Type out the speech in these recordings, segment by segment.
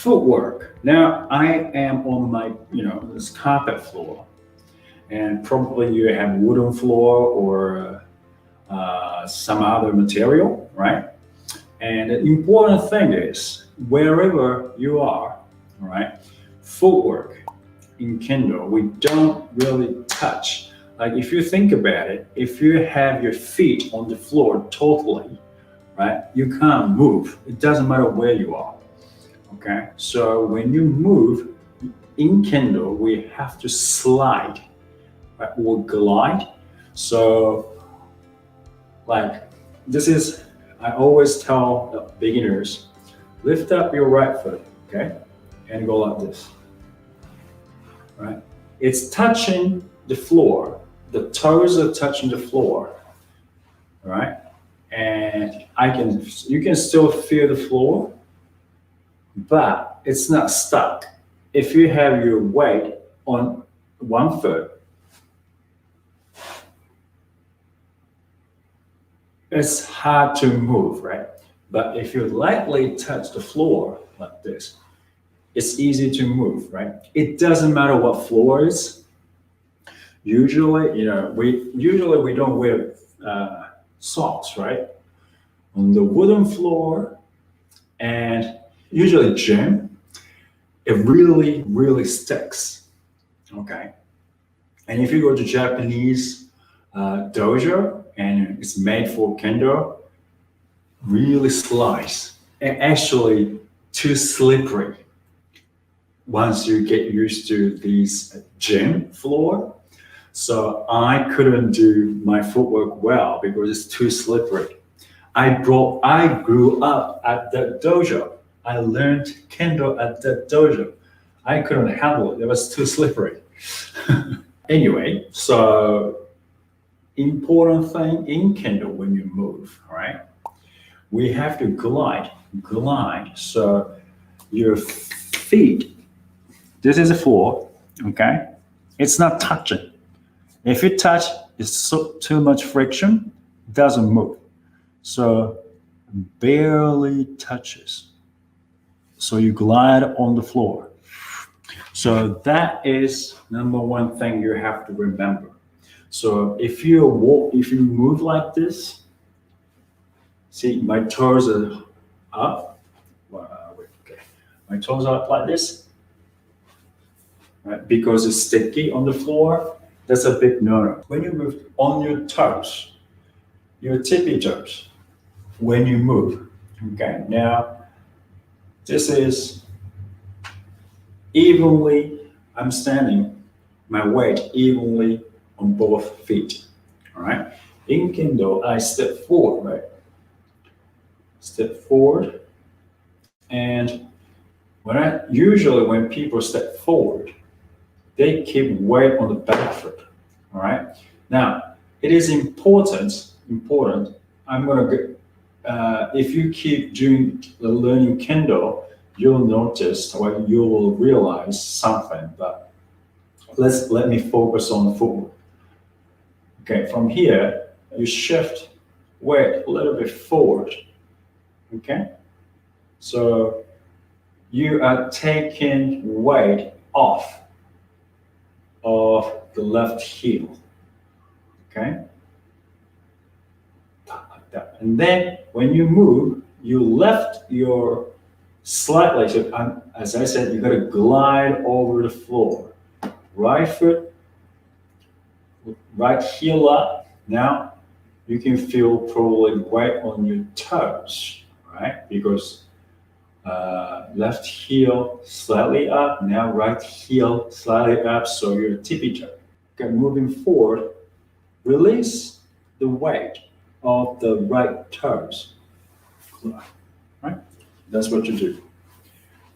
Footwork. Now I am on my, this carpet floor, and probably you have wooden floor or some other material, right? And the important thing is, wherever you are, right, footwork in Kendo, we don't really touch. Like if you think about it, if you have your feet on the floor totally, right, you can't move. It doesn't matter where you are. Okay, so when you move in Kendo, we have to slide, right, or glide. So, like this is, I always tell the beginners, lift up your right foot, okay, and go like this, right? It's touching the floor. The toes are touching the floor, right? And you can still feel the floor, but it's not stuck. If you have your weight on one foot, it's hard to move, right? But if you lightly touch the floor like this, it's easy to move, right? It doesn't matter what floor it is. Usually, we don't wear socks, right? On the wooden floor, and usually gym, it really, really sticks, okay? And if you go to Japanese dojo and it's made for Kendo, really slides, and actually too slippery once you get used to these gym floor. So I couldn't do my footwork well because it's too slippery. I grew up at the dojo. I learned Kendo at the dojo. I couldn't handle it. It was too slippery. Anyway, so important thing in Kendo when you move, all right? We have to glide. So your feet, this is the floor, okay? It's not touching. If you touch, it's too much friction, doesn't move. So barely touches. So you glide on the floor. So that is number one thing you have to remember. So if you move like this, see my toes are up. Okay. My toes are up like this, right? Because it's sticky on the floor. That's a big no-no. When you move on your toes, your tippy toes, when you move, okay? Now, this is evenly, I'm standing my weight evenly on both feet, all right? In Kendo, I step forward, right? Step forward, and when people step forward, they keep weight on the back foot, all right? Now, it is important, I'm gonna get, if you keep learning Kendo, you'll notice or you will realize something, but let me focus on the footwork. Okay, from here, you shift weight a little bit forward, okay? So you are taking weight off of the left heel, okay? Like that. And then when you move, you lift your slightly, so as I said, you gotta glide over the floor. Right foot, right heel up. Now you can feel probably weight on your toes, right? Because left heel slightly up, now right heel slightly up, so you're tippy toe. Okay, moving forward, release the weight of the right toes, right? That's what you do.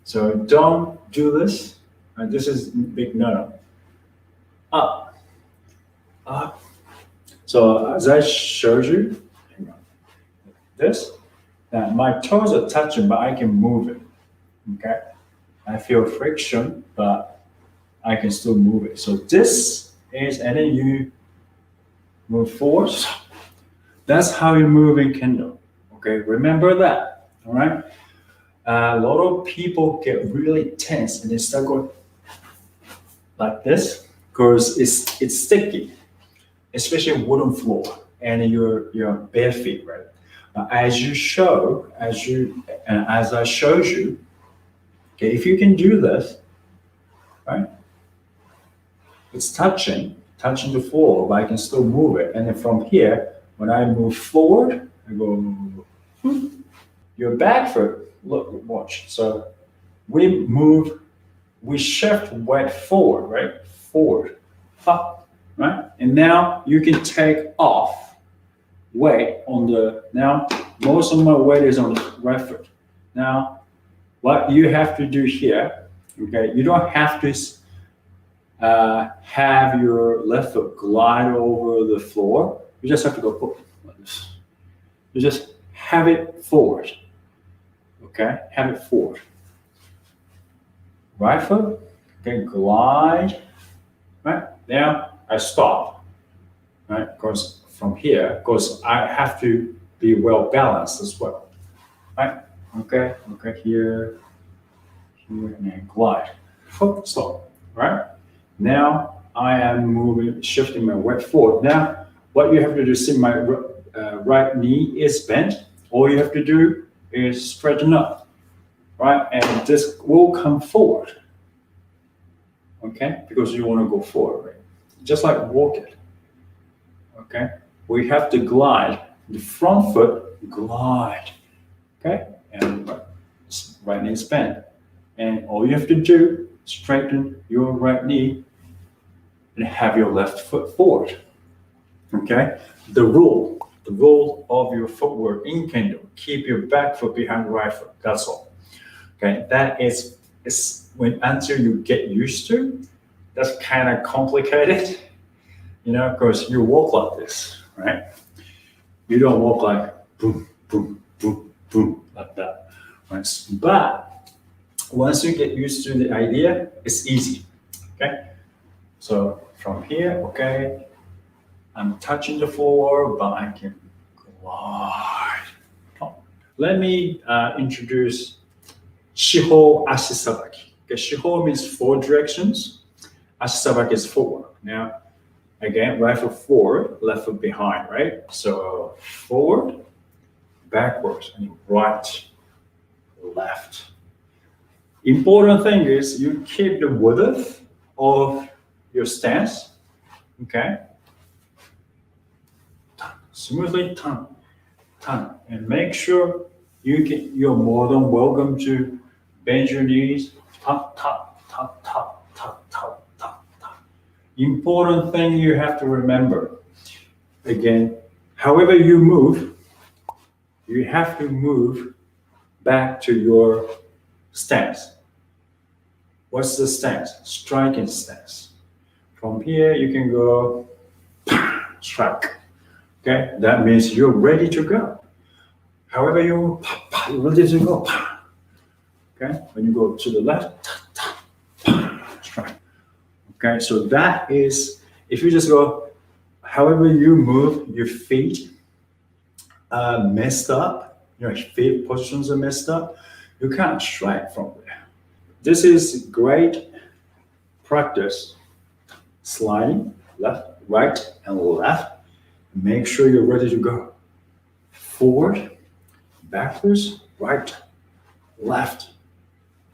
So don't do this, and this is big no. Up, up. So as I showed you, this, now my toes are touching, but I can move it, okay? I feel friction, but I can still move it. So this is, and then you move forward. That's how you move in Kendo, okay? Remember that, all right? a lot of people get really tense and they start going like this because it's sticky, especially wooden floor and your bare feet, right? As I showed you, okay, if you can do this, right? It's touching the floor, but I can still move it. And then from here, when I move forward, I go. Your back foot, look, watch. So we shift weight forward, right? Forward, up, right? And now you can take off weight now most of my weight is on the right foot. Now, what you have to do here, okay, you don't have to have your left foot glide over the floor. You just have to go like this. You just have it forward. Okay, have it forward. Right foot, okay, glide. Right, now I stop. Right, because from here, because I have to be well balanced as well. Right, okay, here, and then glide. Stop. Right, now I am shifting my weight forward. Now, what you have to do, see my right knee is bent. All you have to do is straighten up, right? And this will come forward, okay? Because you want to go forward, right? Just like walking, okay? We have to glide, the front foot glide, okay? And right knee is bent. And all you have to do, straighten your right knee and have your left foot forward, okay? The rule of your footwork in Kendo, keep your back foot behind the right foot, that's all. Okay, that is until you get used to, that's kind of complicated, because you walk like this, right? You don't walk like boom, boom, boom, boom, like that, right? But once you get used to the idea, it's easy, okay? So from here, okay, I'm touching the floor, but I can glide. Let me introduce Shiho Ashi-sabaki. Okay, Shiho means 4 directions. Ashi-sabaki is footwork. Now, again, right foot forward, left foot behind, right? So forward, backwards, and right, left. Important thing is you keep the width of your stance, okay? Smoothly turn, and make sure you're more than welcome to bend your knees, tap, tap, tap, tap, tap, tap, tap, tap. Important thing you have to remember, again, however you move, you have to move back to your stance. What's the stance? Striking stance. From here, you can go strike. Okay, that means you're ready to go. However you're ready to go. Okay, when you go to the left, strike. Okay, so that is, if you just go, however you move, your feet messed up, your feet positions are messed up, you can't strike from there. This is great practice. Sliding left, right, and left. Make sure you're ready to go. Forward, backwards, right, left.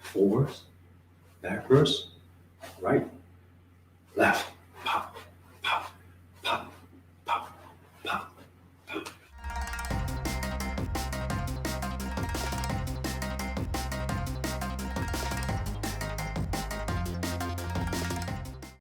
Forward, backwards, right, left.